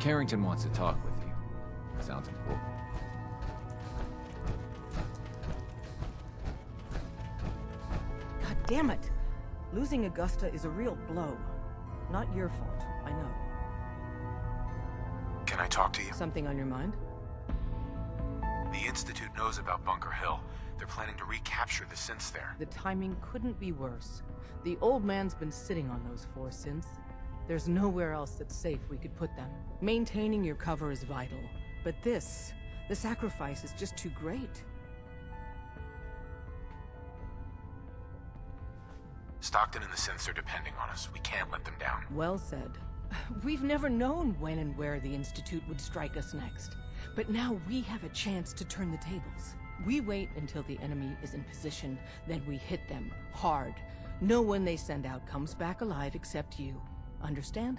Carrington wants to talk with you. Sounds important. God damn it! Losing Augusta is a real blow. Not your fault, I know. Can I talk to you? Something on your mind? The Institute knows about Bunkerhill. They're planning to recapture the synths there. The timing couldn't be worse. The old man's been sitting on those 4 synths. There's nowhere else that's safe we could put them. Maintaining your cover is vital. But the sacrifice is just too great. Stockton and the synths are depending on us. We can't let them down. Well said. We've never known when and where the Institute would strike us next. But now we have a chance to turn the tables. We wait until the enemy is in position, then we hit them hard. No one they send out comes back alive except you. Understand?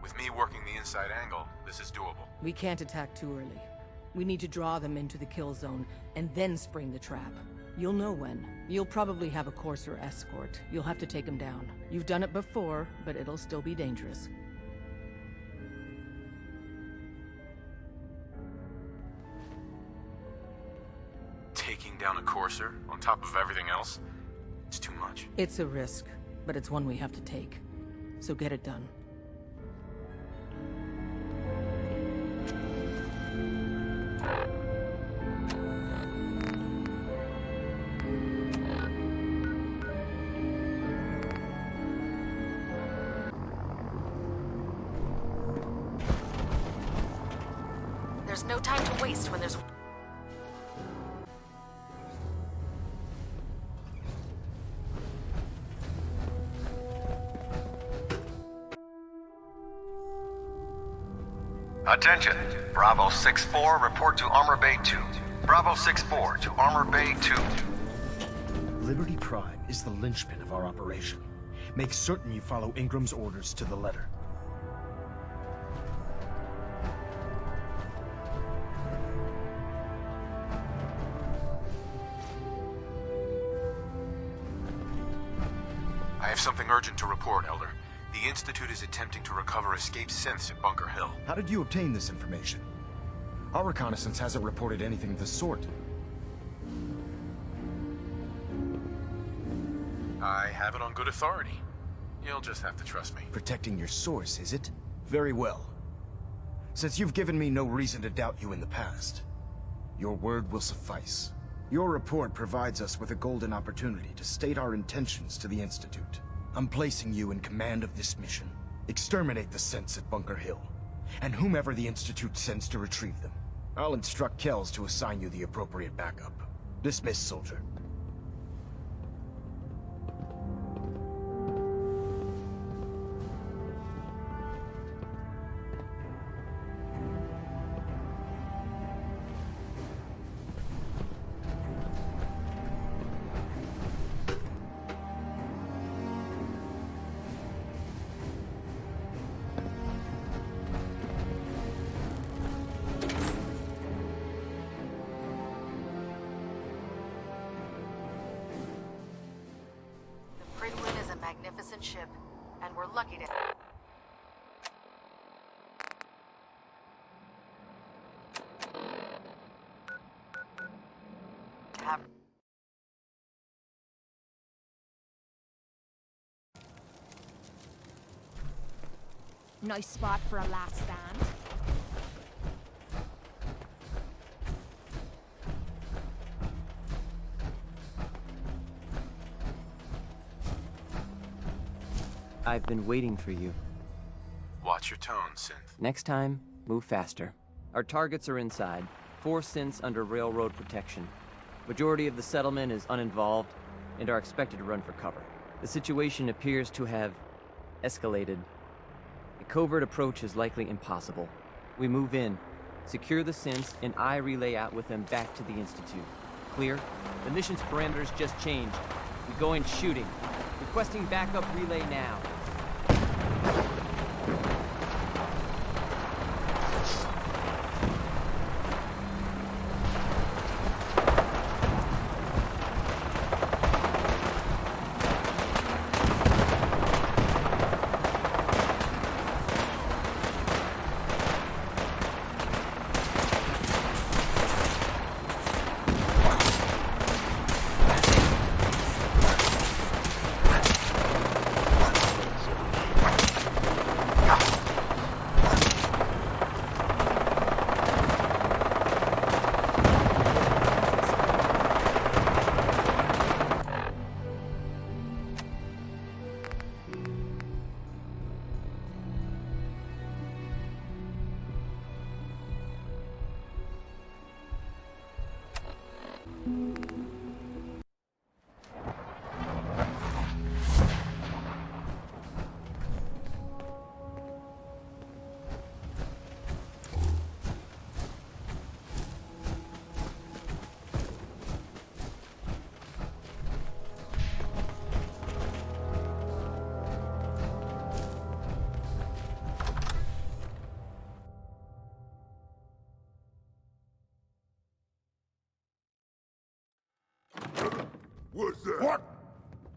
With me working the inside angle, this is doable. We can't attack too early. We need to draw them into the kill zone, and then spring the trap. You'll know when. You'll probably have a Courser escort. You'll have to take them down. You've done it before, but it'll still be dangerous. Taking down a Courser, on top of everything else? It's too much. It's a risk, but it's one we have to take. So get it done. There's no time to waste when there's... Attention! Bravo 6-4, report to Armor Bay 2. Bravo 6-4 to Armor Bay 2. Liberty Prime is the linchpin of our operation. Make certain you follow Ingram's orders to the letter. I have something urgent to report, Elder. The Institute is attempting to recover escaped synths at Bunkerhill. How did you obtain this information? Our reconnaissance hasn't reported anything of the sort. I have it on good authority. You'll just have to trust me. Protecting your source, is it? Very well. Since you've given me no reason to doubt you in the past, your word will suffice. Your report provides us with a golden opportunity to state our intentions to the Institute. I'm placing you in command of this mission. Exterminate the synths at Bunkerhill, and whomever the Institute sends to retrieve them. I'll instruct Kells to assign you the appropriate backup. Dismissed, soldier. Magnificent ship, and we're lucky to have. Nice spot for a last stand. I've been waiting for you. Watch your tone, Synth. Next time, move faster. Our targets are inside. 4 synths under railroad protection. Majority of the settlement is uninvolved and are expected to run for cover. The situation appears to have escalated. A covert approach is likely impossible. We move in, secure the synths, and I relay out with them back to the Institute. Clear? The mission's parameters just changed. We go in shooting. Requesting backup relay now.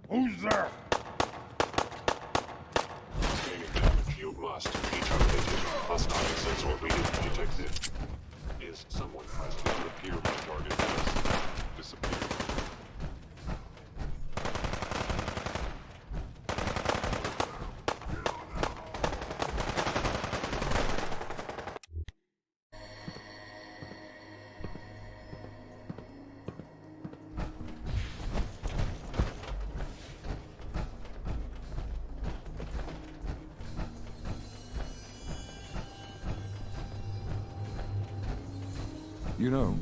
Who's there? Scanning damage. You must determinate hostile sensor reading detected. Is someone present? It would appear my target has disappeared. You know,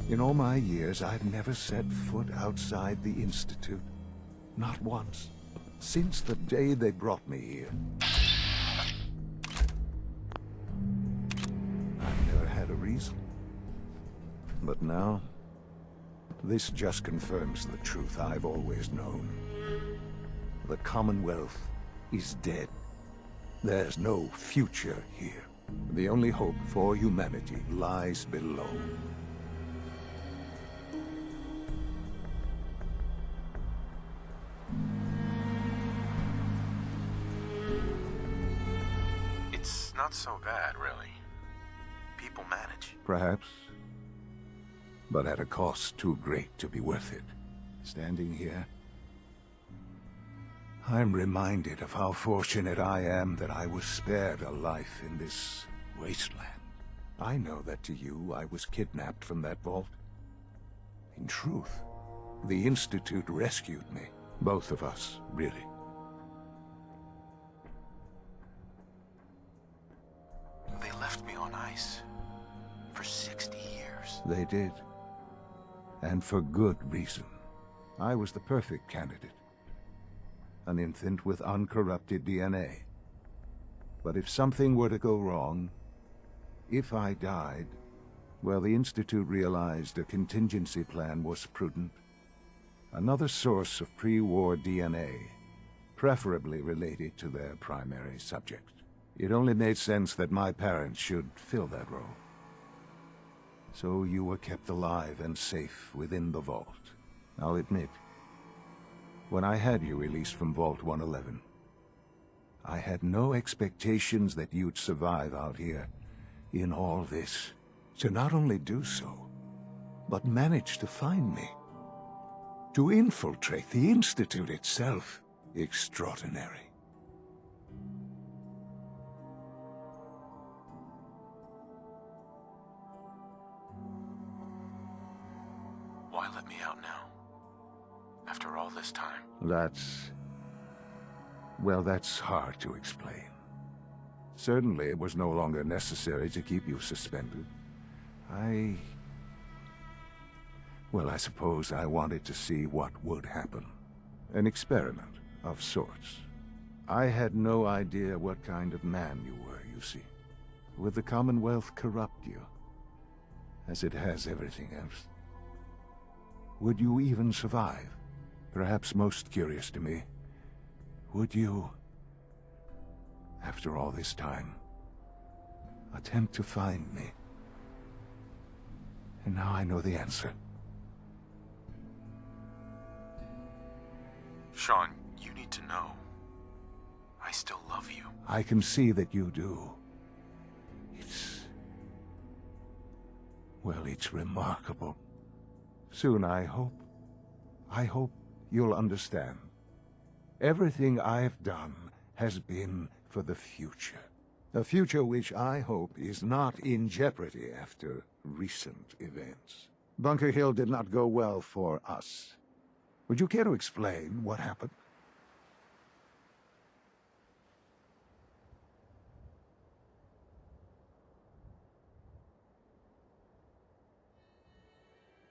in all my years, I've never set foot outside the Institute. Not once. Since the day they brought me here. I've never had a reason. But now, this just confirms the truth I've always known. The Commonwealth is dead. There's no future here. The only hope for humanity lies below. It's not so bad, really. People manage. Perhaps. But at a cost too great to be worth it. Standing here, I'm reminded of how fortunate I am that I was spared a life in this wasteland. I know that to you, I was kidnapped from that vault. In truth, the Institute rescued me. Both of us, really. They left me on ice. For 60 years. They did. And for good reason. I was the perfect candidate. An infant with uncorrupted DNA. But if something were to go wrong, if I died, well, the Institute realized a contingency plan was prudent. Another source of pre-war DNA, preferably related to their primary subject. It only made sense that my parents should fill that role. So you were kept alive and safe within the vault. I'll admit, when I had you released from Vault 111, I had no expectations that you'd survive out here in all this. To not only do so, but manage to find me. To infiltrate the Institute itself. Extraordinary. Why let me out now? After all this time? Well, that's hard to explain. Certainly, it was no longer necessary to keep you suspended. Well, I suppose I wanted to see what would happen. An experiment of sorts. I had no idea what kind of man you were, you see. Would the Commonwealth corrupt you? As it has everything else? Would you even survive? Perhaps most curious to me, would you, after all this time, attempt to find me? And now I know the answer. Sean, you need to know. I still love you. I can see that you do. Well, it's remarkable. Soon, I hope you'll understand. Everything I've done has been for the future. A future which I hope is not in jeopardy after recent events. Bunkerhill did not go well for us. Would you care to explain what happened?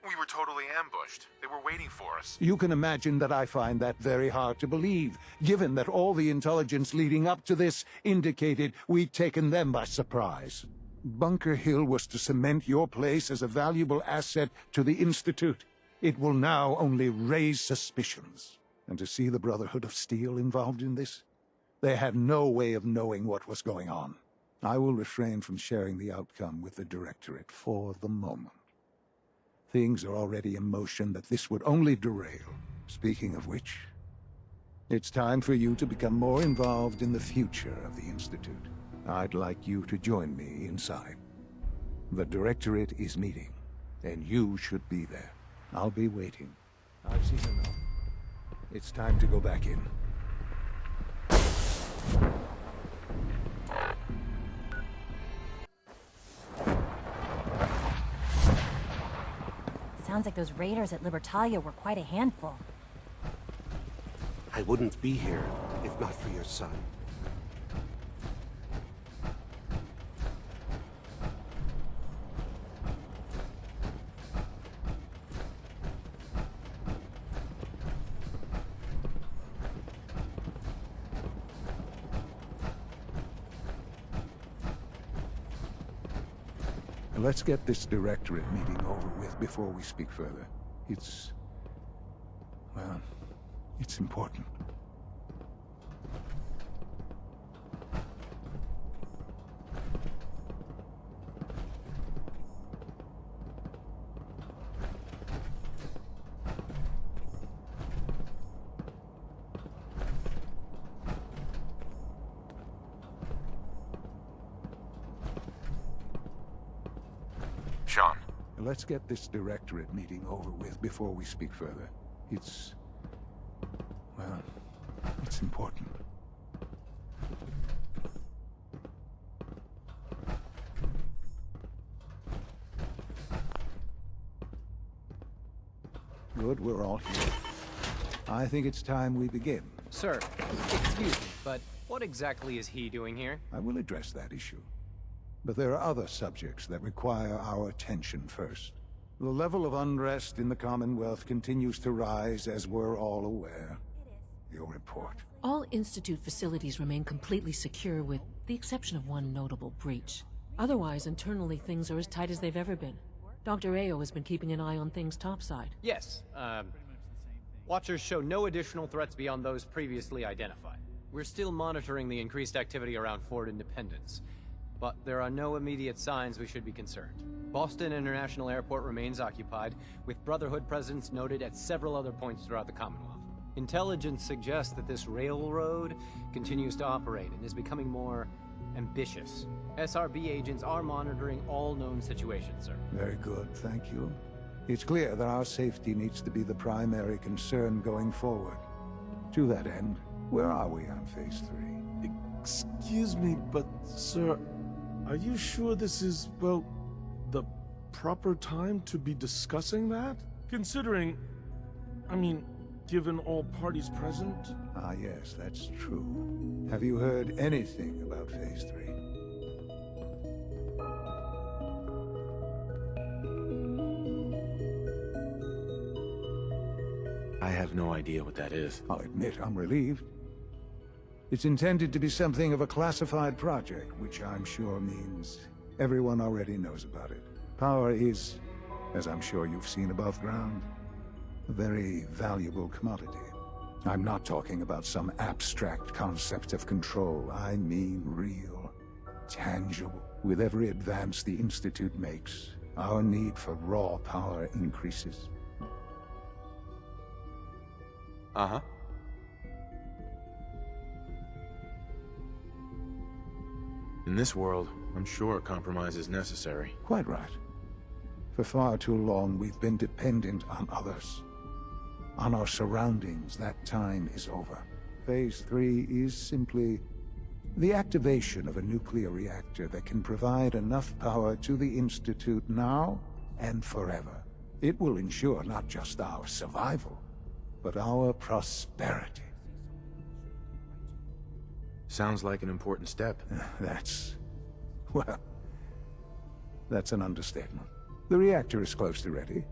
We were totally ambushed. They were waiting for us. You can imagine that I find that very hard to believe, given that all the intelligence leading up to this indicated we'd taken them by surprise. Bunkerhill was to cement your place as a valuable asset to the Institute. It will now only raise suspicions. And to see the Brotherhood of Steel involved in this? They had no way of knowing what was going on. I will refrain from sharing the outcome with the Directorate for the moment. Things are already in motion that this would only derail. Speaking of which, it's time for you to become more involved in the future of the Institute. I'd like you to join me inside. The Directorate is meeting, and you should be there. I'll be waiting. I've seen enough. It's time to go back in. Sounds like those raiders at Libertalia were quite a handful. I wouldn't be here if not for your son. Let's get this Directorate meeting over with before we speak further. Well, it's important. Sean. Let's get this Directorate meeting over with before we speak further. Well, it's important. Good, we're all here. I think it's time we begin. Sir, excuse me, but what exactly is he doing here? I will address that issue. But there are other subjects that require our attention first. The level of unrest in the Commonwealth continues to rise, as we're all aware. Your report. All Institute facilities remain completely secure with the exception of one notable breach. Otherwise, internally things are as tight as they've ever been. Dr. Ayo has been keeping an eye on things topside. Yes, Watchers show no additional threats beyond those previously identified. We're still monitoring the increased activity around Fort Independence, but there are no immediate signs we should be concerned. Boston International Airport remains occupied, with Brotherhood presence noted at several other points throughout the Commonwealth. Intelligence suggests that this railroad continues to operate and is becoming more ambitious. SRB agents are monitoring all known situations, sir. Very good, thank you. It's clear that our safety needs to be the primary concern going forward. To that end, where are we on Phase 3? Excuse me, but, sir, are you sure this is, well, the proper time to be discussing that? Considering, given all parties present? Ah, yes, that's true. Have you heard anything about Phase 3? I have no idea what that is. I'll admit I'm relieved. It's intended to be something of a classified project, which I'm sure means everyone already knows about it. Power is, as I'm sure you've seen above ground, a very valuable commodity. I'm not talking about some abstract concept of control. I mean real, tangible. With every advance the Institute makes, our need for raw power increases. Uh-huh. In this world, I'm sure a compromise is necessary. Quite right. For far too long, we've been dependent on others. On our surroundings. That time is over. Phase 3 is simply the activation of a nuclear reactor that can provide enough power to the Institute now and forever. It will ensure not just our survival, but our prosperity. Sounds like an important step. That's an understatement. The reactor is close to ready,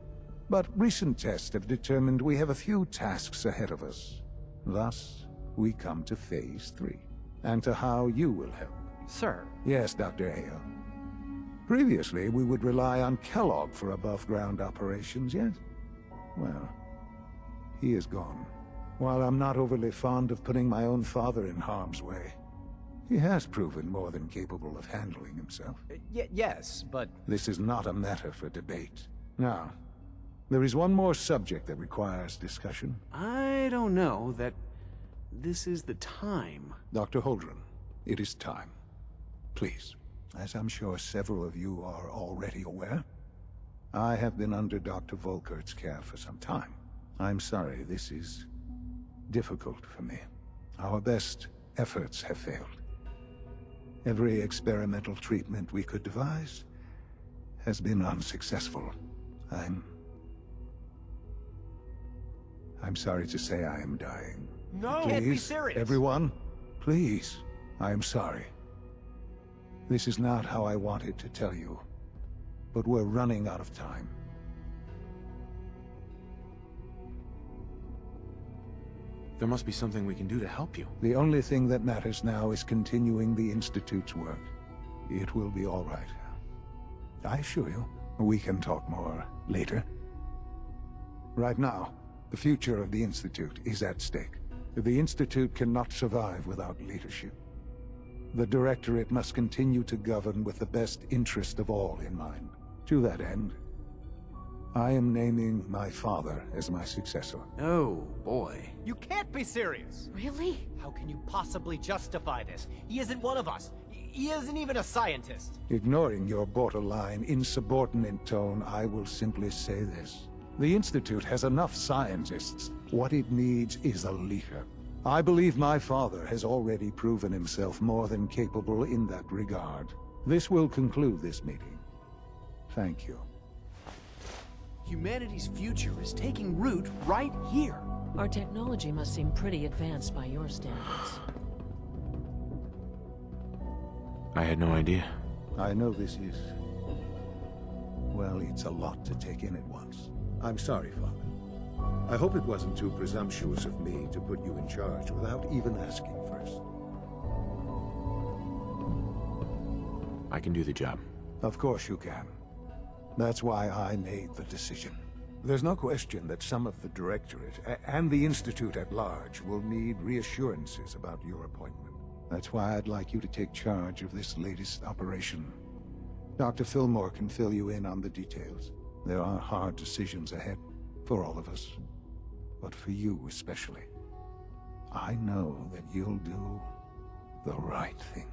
but recent tests have determined we have a few tasks ahead of us. Thus, we come to Phase 3, and to how you will help. Sir? Yes, Dr. Ayo. Previously, we would rely on Kellogg for above-ground operations, yet, well, he is gone. While I'm not overly fond of putting my own father in harm's way, he has proven more than capable of handling himself. Yes, but... This is not a matter for debate. Now, There is one more subject that requires discussion. I don't know that this is the time. Dr. Holdren, it is time. Please. As I'm sure several of you are already aware, I have been under Dr. Volkert's care for some time. I'm sorry, this is difficult for me. Our best efforts have failed. Every experimental treatment we could devise has been unsuccessful. I'm sorry to say I am dying. No! Please, Can't be serious! everyone, please, I am sorry. This is not how I wanted to tell you, but we're running out of time. There must be something we can do to help you. The only thing that matters now is continuing the Institute's work. It will be all right. I assure you, we can talk more later. Right now, the future of the Institute is at stake. The Institute cannot survive without leadership. The Directorate must continue to govern with the best interest of all in mind. To that end, I am naming my father as my successor. Oh, boy. You can't be serious! Really? How can you possibly justify this? He isn't one of us. He isn't even a scientist. Ignoring your borderline, insubordinate tone, I will simply say this. The Institute has enough scientists. What it needs is a leader. I believe my father has already proven himself more than capable in that regard. This will conclude this meeting. Thank you. Humanity's future is taking root right here. Our technology must seem pretty advanced by your standards. I had no idea. I know this is... well, it's a lot to take in at once. I'm sorry, Father. I hope it wasn't too presumptuous of me to put you in charge without even asking first. I can do the job. Of course you can. That's why I made the decision. There's no question that some of the Directorate and the Institute at large will need reassurances about your appointment. That's why I'd like you to take charge of this latest operation. Dr. Fillmore can fill you in on the details. There are hard decisions ahead, for all of us. But for you especially. I know that you'll do the right thing.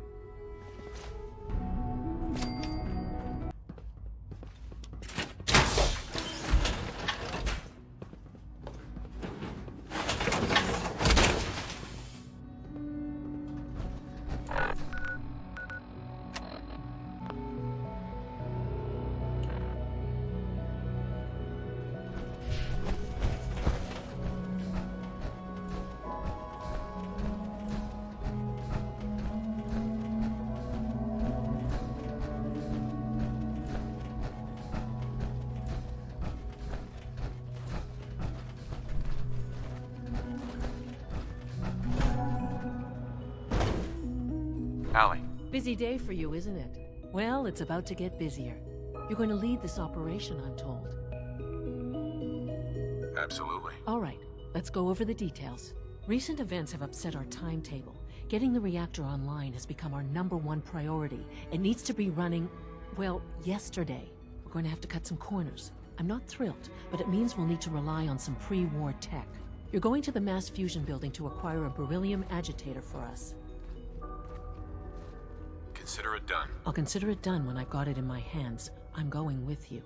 Allie. Busy day for you, isn't it? Well, it's about to get busier. You're going to lead this operation, I'm told. Absolutely. All right, let's go over the details. Recent events have upset our timetable. Getting the reactor online has become our #1 priority. It needs to be running, well, yesterday. We're going to have to cut some corners. I'm not thrilled, but it means we'll need to rely on some pre-war tech. You're going to the mass fusion building to acquire a beryllium agitator for us. Consider it done. I'll consider it done when I've got it in my hands. I'm going with you.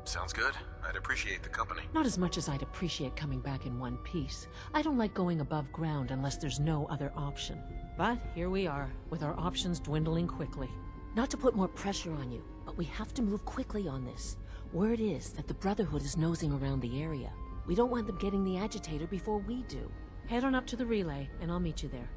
Sounds good. I'd appreciate the company. Not as much as I'd appreciate coming back in one piece. I don't like going above ground unless there's no other option. But here we are, with our options dwindling quickly. Not to put more pressure on you, but we have to move quickly on this. Word is that the Brotherhood is nosing around the area. We don't want them getting the agitator before we do. Head on up to the relay, and I'll meet you there.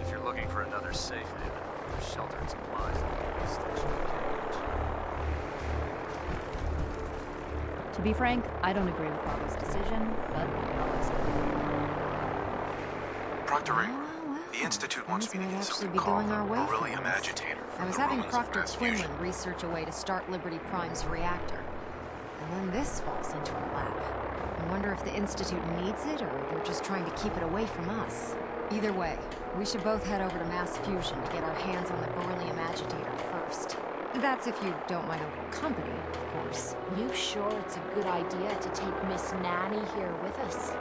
If you're looking for another safe haven, there's shelter and supplies at the police station in Cambridge. To be frank, I don't agree with Bravo's decision, but I'll accept it. Proctor Ingram, the Institute wants me to get something be called going our a way for beryllium once. agitator I from was the having ruins of Proctor mass fusion. Quinlan research a way to start Liberty Prime's reactor. And then this falls into our lap. I wonder if the Institute needs it, or they're just trying to keep it away from us. Either way, we should both head over to mass fusion to get our hands on the beryllium agitator first. That's if you don't mind a little company, of course. You sure it's a good idea to take Miss Nanny here with us?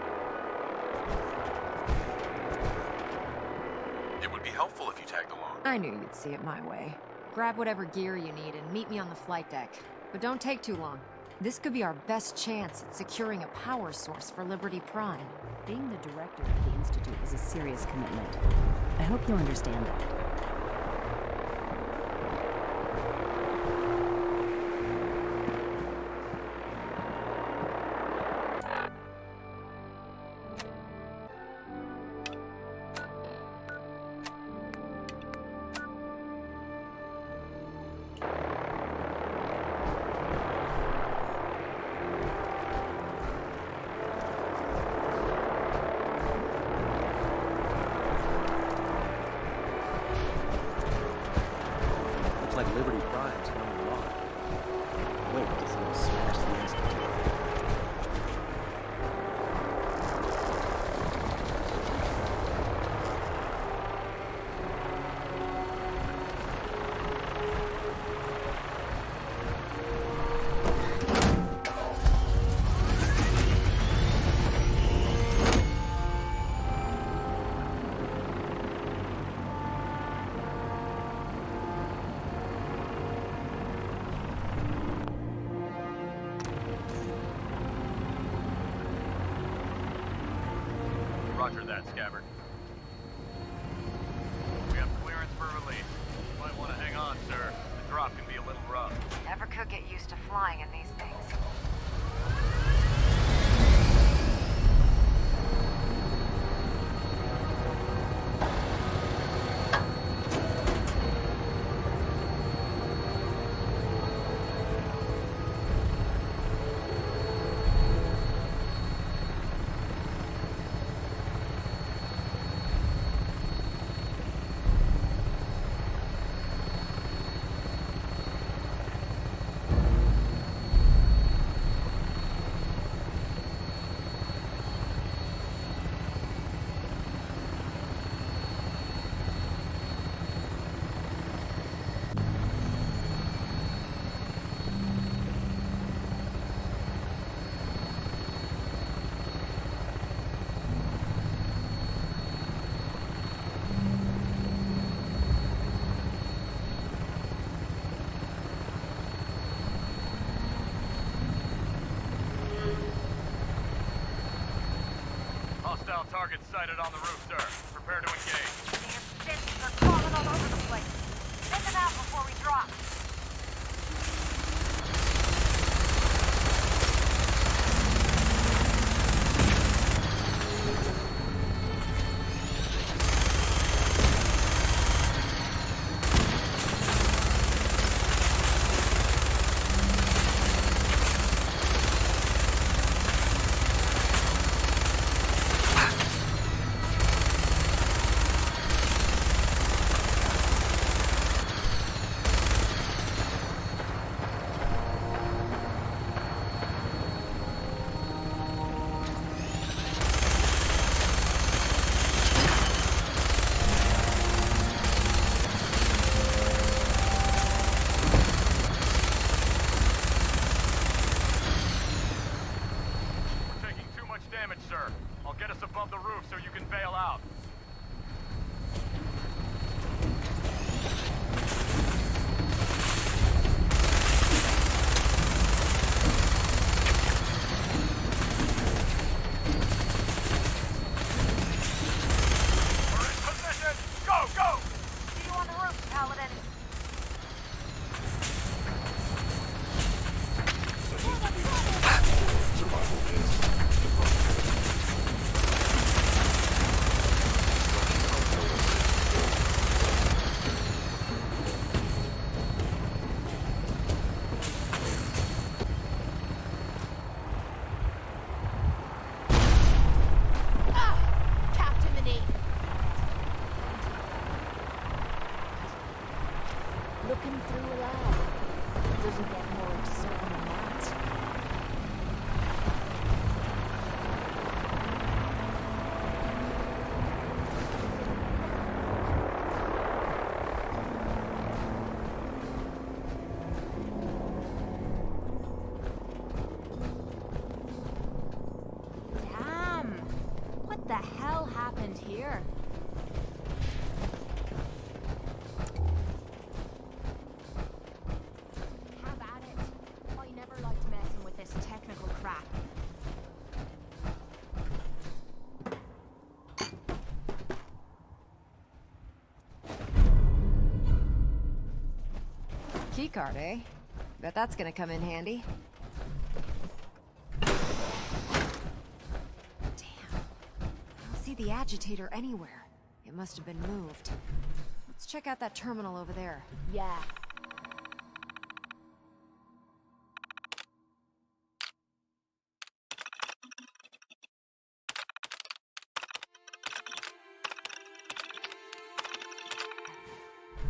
It would be helpful if you tagged along. I knew you'd see it my way. Grab whatever gear you need and meet me on the flight deck. But don't take too long. This could be our best chance at securing a power source for Liberty Prime. Being the director of the Institute is a serious commitment. I hope you understand that. Like Liberty Prime's coming along. Wait to see him smash the Institute. Roger that, Scabbard. We have clearance for release. Might want to hang on, sir. The drop can be a little rough. Never could get used to flying in these things. Hostile target sighted on the roof, sir. Prepare to engage. The incendies are crawling all over the place. Send them out before we drop. Looking through a lab. Doesn't get more uncertain than that. Damn! What the hell happened here? Have at it. I never liked messing with this technical crap. Keycard, eh? Bet that's gonna come in handy. Damn. I don't see the agitator anywhere. It must have been moved. Let's check out that terminal over there. Yeah.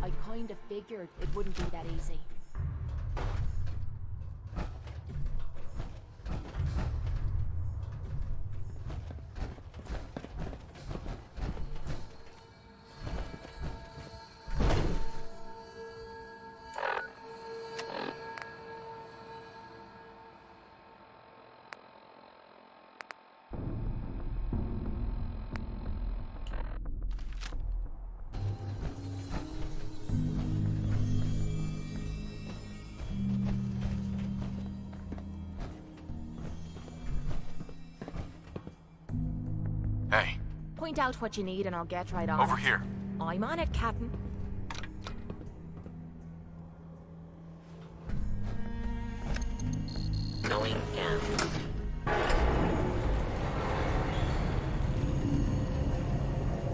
I kind of figured it wouldn't be that easy. Hey, Point out what you need and I'll get right on over it. here. I'm on it, Captain. Going down.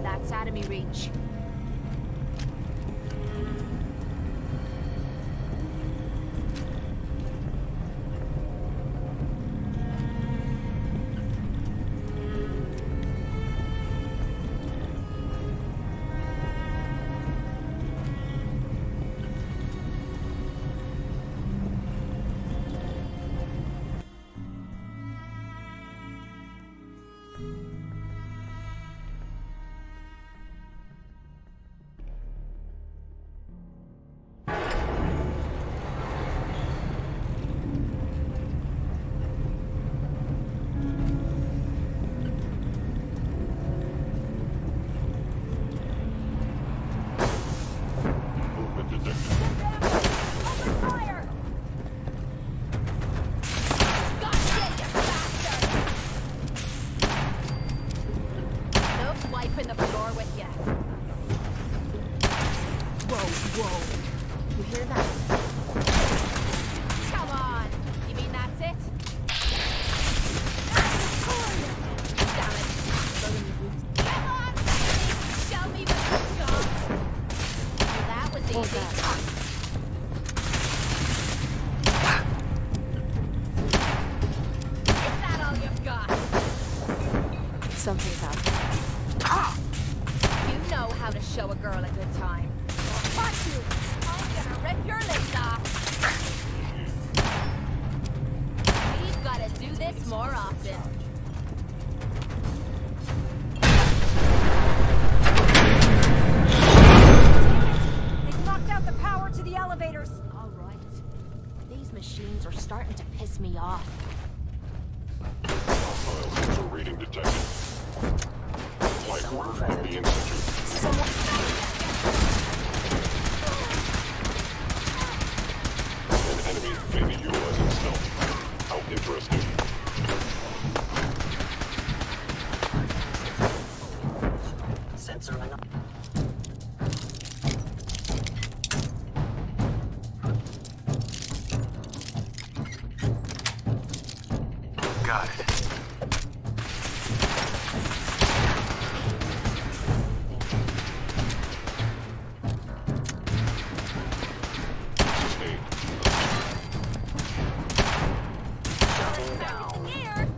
That's out of me reach. Movement detected. Fire! God damn you, bastard! Nope, wiping the floor with you. Whoa. You hear that? Come on! You mean that's it? Damn it. Come on, baby! Show me what you got! That was easy. Is that all you've got? Something's out there. You know how to show a girl a good time. Watch you! I'm gonna rip your legs off! We've gotta do this more often. They've knocked out the power to the elevators. All right. These machines are starting to piss me off. Hostile sensor reading detected. Flight order from the Institute. An enemy may be utilizing stealth. How interesting. Sensor line up. Got it. Sustained. Shutting down. Here!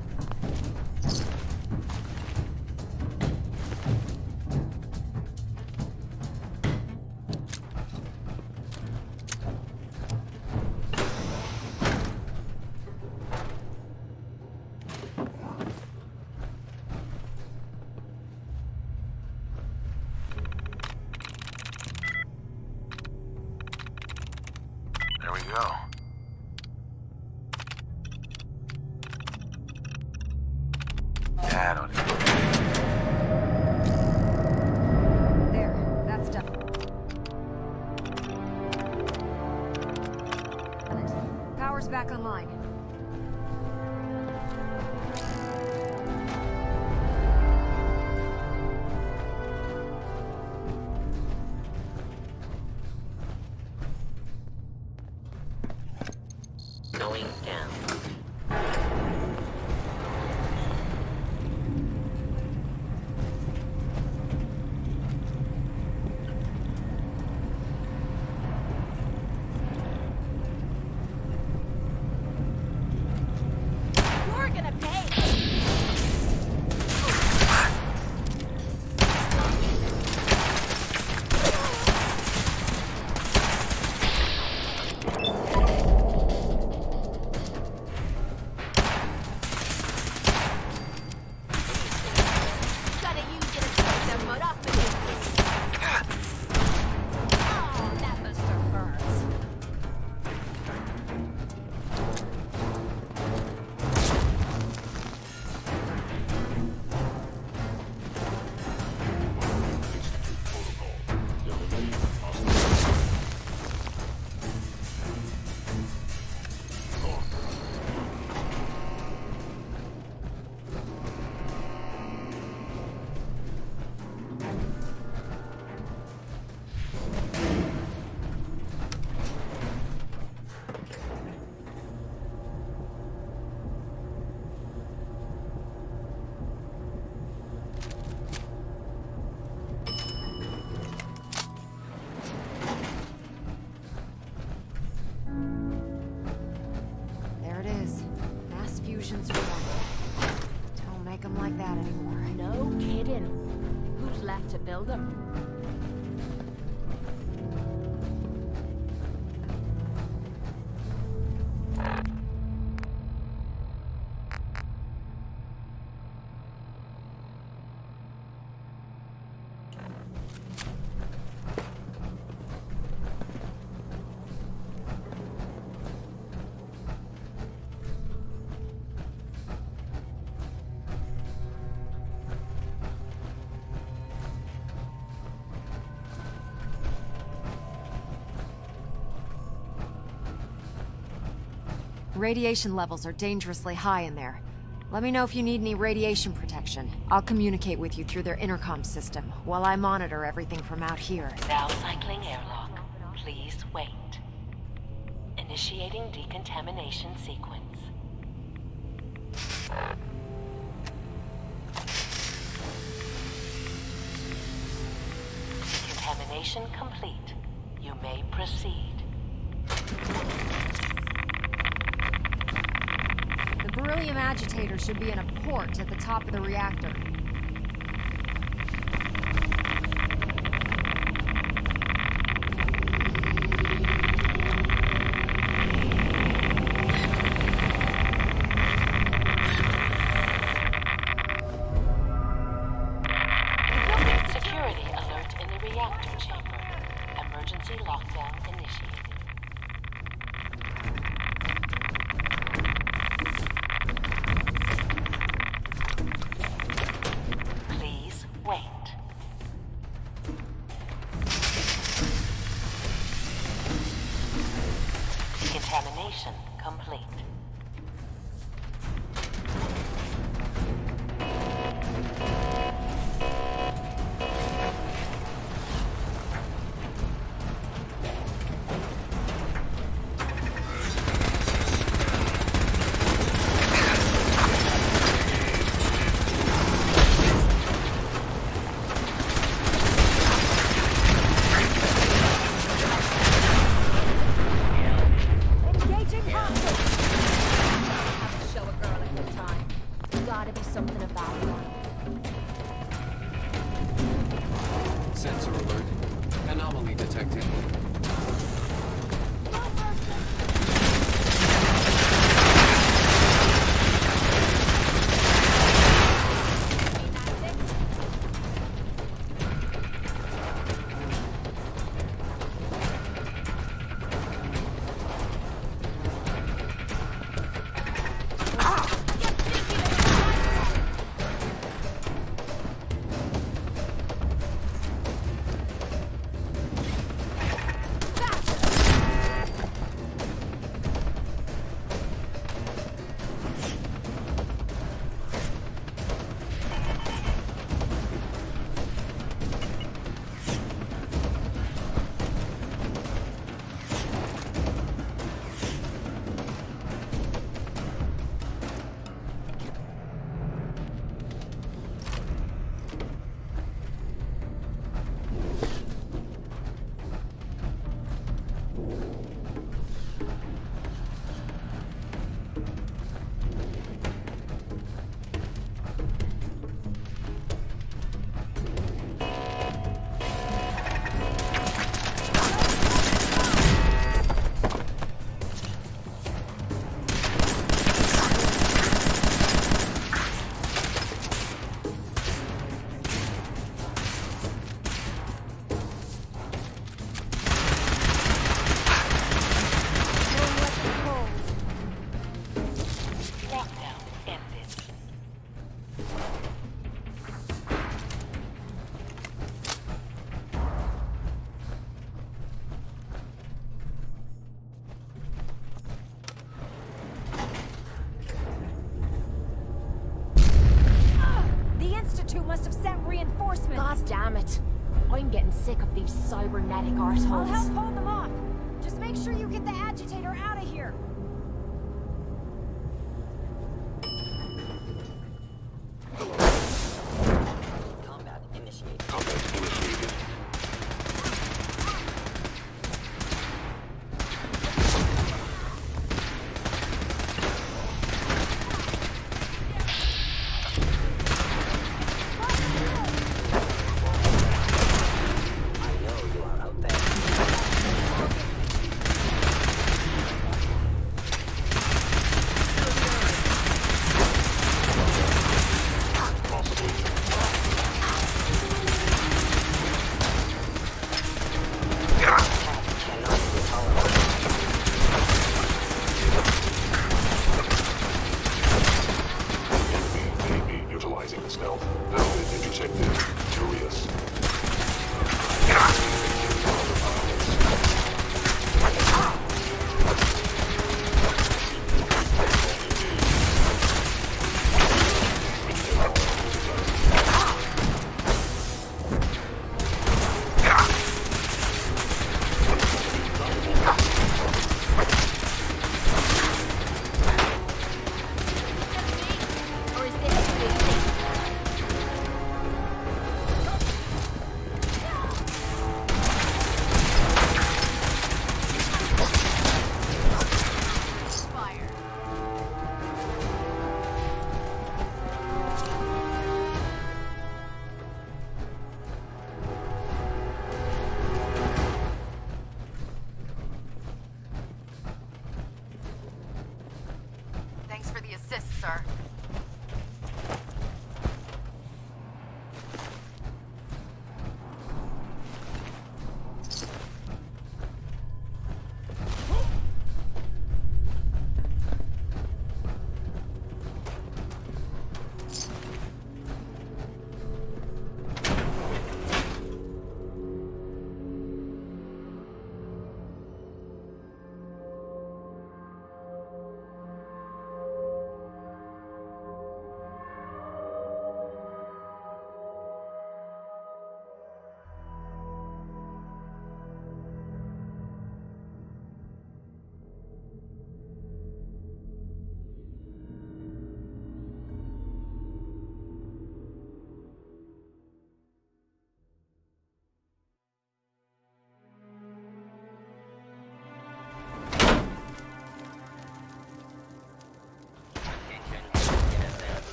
go. That ought to do it. There, that's done. Power's back online. Going down. You're gonna pay! Gotta use it to take the mud off of you. Oh, that buster burns. There it is. Mass fusion's real. Don't make them like that anymore. No kidding. Who's left to build them? Radiation levels are dangerously high in there. Let me know if you need any radiation protection. I'll communicate with you through their intercom system, while I monitor everything from out here. Now cycling airlock. Please wait. Initiating decontamination sequence. Decontamination complete. You may proceed. The beryllium agitator should be in a port at the top of the reactor. Security alert in the reactor chamber. Emergency lockdown initiated. Please wait. Decontamination complete. Engaging hostile! cybernetic arseholes. I'll help hold them off. Just make sure you get the agitator out of here. Combat initiated. Combat initiated. Thanks for the assist, sir.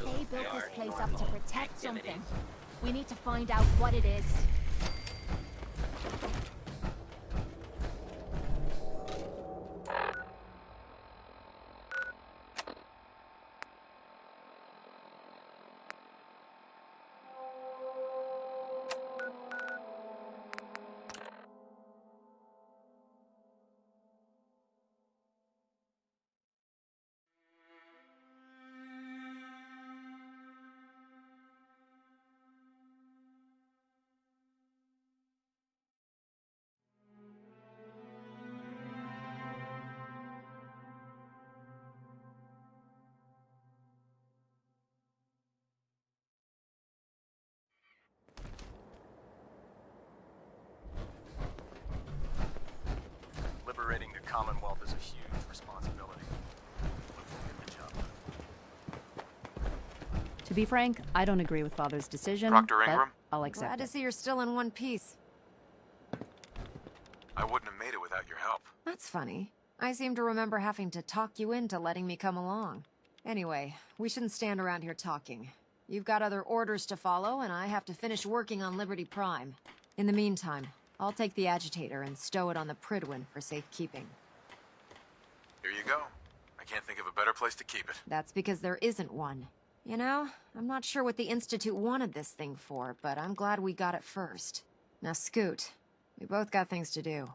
They built this place up to protect something. We need to find out what it is. Liberating the Commonwealth is a huge responsibility. But we'll get the job done. To be frank, I don't agree with Father's decision. Dr. but Ingram? I'll accept Glad to it. see you're still in one piece. I wouldn't have made it without your help. That's funny. I seem to remember having to talk you into letting me come along. Anyway, we shouldn't stand around here talking. You've got other orders to follow, and I have to finish working on Liberty Prime. In the meantime, I'll take the agitator and stow it on the Pridwin for safekeeping. Here you go. I can't think of a better place to keep it. That's because there isn't one. You know, I'm not sure what the Institute wanted this thing for, but I'm glad we got it first. Now scoot. We both got things to do.